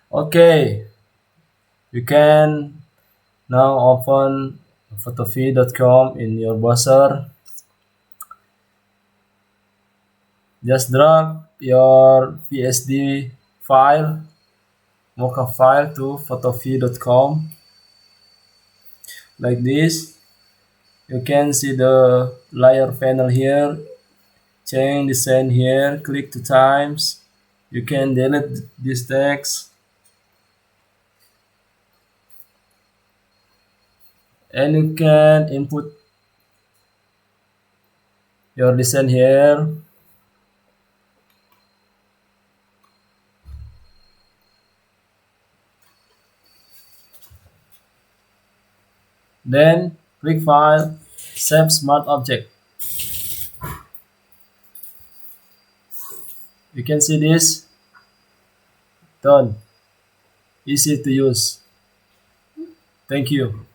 Okay, you can now open photofeed.com in your browser. Just drag your PSD file, mockup file to photofeed.com like this. You can see the layer panel here. Change the scene here. Click 2 times. You can delete this text and you can input your design here. Then click File, Save Smart Object. You can see this. Done. Easy to use. Thank you.